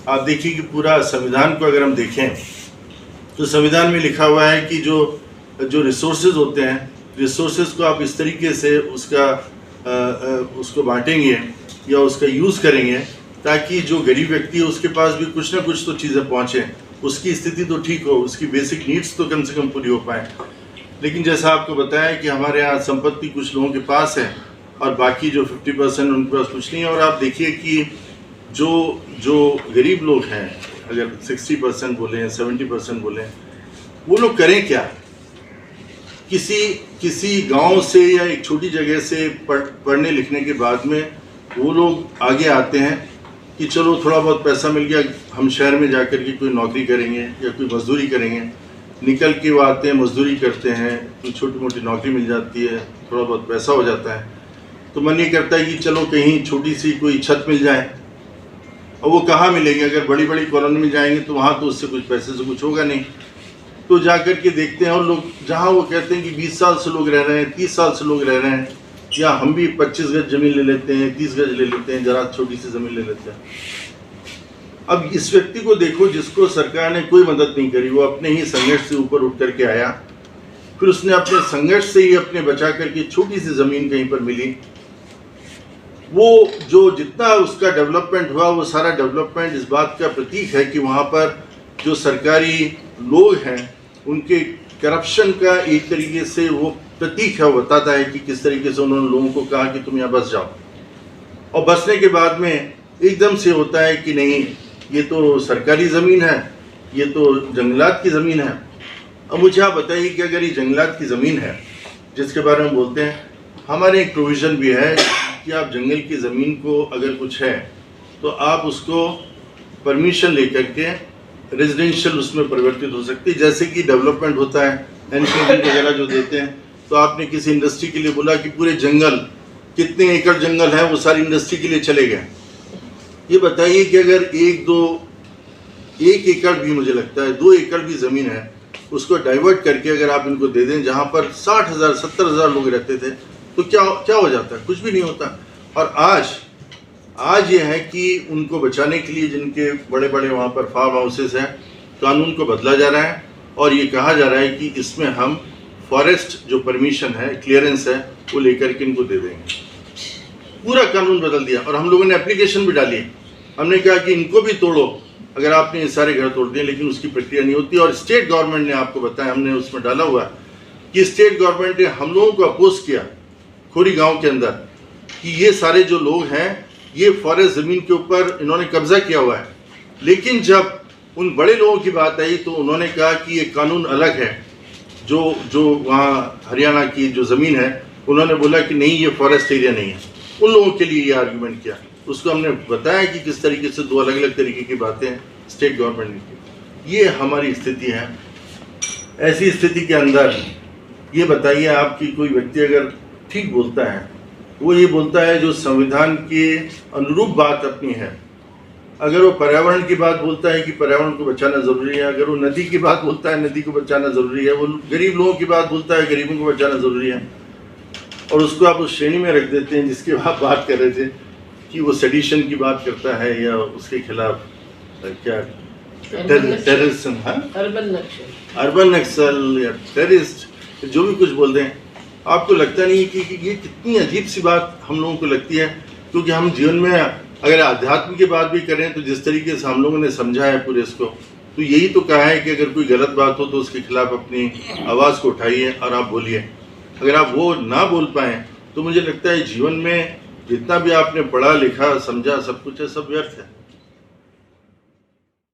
आप देखिए कि पूरा संविधान को अगर हम देखें तो संविधान में लिखा हुआ है कि जो रिसोर्सेज होते हैं, रिसोर्सेज को आप इस तरीके से उसको बांटेंगे या उसका यूज़ करेंगे ताकि जो गरीब व्यक्ति है उसके पास भी कुछ ना कुछ तो चीज़ें पहुँचें, उसकी स्थिति तो ठीक हो, उसकी बेसिक नीड्स तो कम से कम पूरी हो पाए। लेकिन जैसा आपको बताया कि हमारे यहाँ संपत्ति कुछ लोगों के पास है और बाकी जो 50% उनके पास कुछ नहीं है। और आप देखिए कि जो गरीब लोग हैं, अगर 60% बोलें 70% बोलें, वो लोग करें क्या? किसी गांव से या एक छोटी जगह से पढ़ने लिखने के बाद में वो लोग आगे आते हैं कि चलो थोड़ा बहुत पैसा मिल गया, हम शहर में जाकर के कोई नौकरी करेंगे या कोई मजदूरी करेंगे। निकल के वो आते हैं, मजदूरी करते हैं, कोई छोटी मोटी नौकरी मिल जाती है, थोड़ा बहुत पैसा हो जाता है, तो मन ये करता है कि चलो कहीं छोटी सी कोई छत मिल जाए। और वो कहाँ मिलेगी? अगर बड़ी बड़ी कॉलोनी में जाएंगे तो वहाँ तो उससे कुछ पैसे से कुछ होगा नहीं। तो जा कर के देखते हैं और लोग जहाँ वो कहते हैं कि 20 साल से लोग रह रहे हैं, 30 साल से लोग रह रहे हैं, या हम भी 25 गज ज़मीन ले लेते हैं, 30 गज ले लेते हैं, ज़रा छोटी सी ज़मीन ले लेते हैं। अब इस व्यक्ति को देखो जिसको सरकार ने कोई मदद नहीं करी, वो अपने ही संघर्ष से ऊपर उठ करके आया, फिर उसने अपने संघर्ष से ही अपने बचा करके छोटी सी ज़मीन कहीं पर मिली। वो जो जितना उसका डेवलपमेंट हुआ, वो सारा डेवलपमेंट इस बात का प्रतीक है कि वहाँ पर जो सरकारी लोग हैं उनके करप्शन का एक तरीके से वो प्रतीक है। वो बताता है कि किस तरीके से उन्होंने लोगों को कहा कि तुम यहाँ बस जाओ, और बसने के बाद में एकदम से होता है कि नहीं, ये तो सरकारी ज़मीन है, ये तो जंगलात की ज़मीन है। अब मुझे आप बताइए कि अगर ये जंगलात की ज़मीन है जिसके बारे में बोलते हैं, हमारे एक प्रोविज़न भी है कि आप जंगल की ज़मीन को अगर कुछ है तो आप उसको परमिशन लेकर के रेजिडेंशियल उसमें परिवर्तित हो सकती है। जैसे कि डेवलपमेंट होता है, एनक्लेविंग वगैरह जो देते हैं, तो आपने किसी इंडस्ट्री के लिए बोला कि पूरे जंगल, कितने एकड़ जंगल है, वो सारी इंडस्ट्री के लिए चले गए। ये बताइए कि अगर एक एकड़ भी, मुझे लगता है 2 एकड़ भी ज़मीन है, उसको डाइवर्ट करके अगर आप इनको दे दें जहाँ पर 60,000 70,000 लोग रहते थे, तो क्या हो जाता है? कुछ भी नहीं होता। और आज ये है कि उनको बचाने के लिए जिनके बड़े बड़े वहाँ पर फार्म हाउसेस हैं, कानून को बदला जा रहा है और ये कहा जा रहा है कि इसमें हम फॉरेस्ट जो परमिशन है, क्लियरेंस है, वो लेकर के इनको दे देंगे। पूरा कानून बदल दिया। और हम लोगों ने एप्लीकेशन भी डाली, हमने कहा कि इनको भी तोड़ो अगर आपने ये सारे घर तोड़ दिए, लेकिन उसकी प्रक्रिया नहीं होती। और स्टेट गवर्नमेंट ने, आपको बताया, हमने उसमें डाला हुआ कि स्टेट गवर्नमेंट ने हम लोगों को अपोज किया खोरी गाँव के अंदर कि ये सारे जो लोग हैं ये फॉरेस्ट ज़मीन के ऊपर इन्होंने कब्जा किया हुआ है। लेकिन जब उन बड़े लोगों की बात आई तो उन्होंने कहा कि ये कानून अलग है। जो वहाँ हरियाणा की जो ज़मीन है, उन्होंने बोला कि नहीं, ये फॉरेस्ट एरिया नहीं है। उन लोगों के लिए ये आर्गूमेंट किया। उसको हमने बताया कि किस तरीके से 2 अलग अलग तरीके की बातें स्टेट गवर्नमेंट ने की। ये हमारी स्थिति है। ऐसी स्थिति के अंदर ये बताइए आप कि कोई व्यक्ति अगर ठीक बोलता है, वो ये बोलता है जो संविधान के अनुरूप बात अपनी है। अगर वो पर्यावरण की बात बोलता है कि पर्यावरण को बचाना ज़रूरी है, अगर वो नदी की बात बोलता है, नदी को बचाना ज़रूरी है, वो गरीब लोगों की बात बोलता है, गरीबों को बचाना ज़रूरी है, और उसको आप उस श्रेणी में रख देते हैं जिसकी आप बात कर रहे थे कि वो सेडिशन की बात करता है या उसके खिलाफ क्या टेररिज्म, अर्बन नक्सल या टेररिस्ट, जो भी कुछ बोल दें, आपको लगता नहीं कि ये कितनी अजीब सी बात हम लोगों को लगती है? क्योंकि हम जीवन में अगर आध्यात्म की बात भी करें तो जिस तरीके से हम लोगों ने समझा है पूरे इसको, तो यही तो कहा है कि अगर कोई गलत बात हो तो उसके खिलाफ अपनी आवाज़ को उठाइए और आप बोलिए। अगर आप वो ना बोल पाएँ तो मुझे लगता है जीवन में जितना भी आपने पढ़ा लिखा समझा सब कुछ है, सब व्यर्थ है।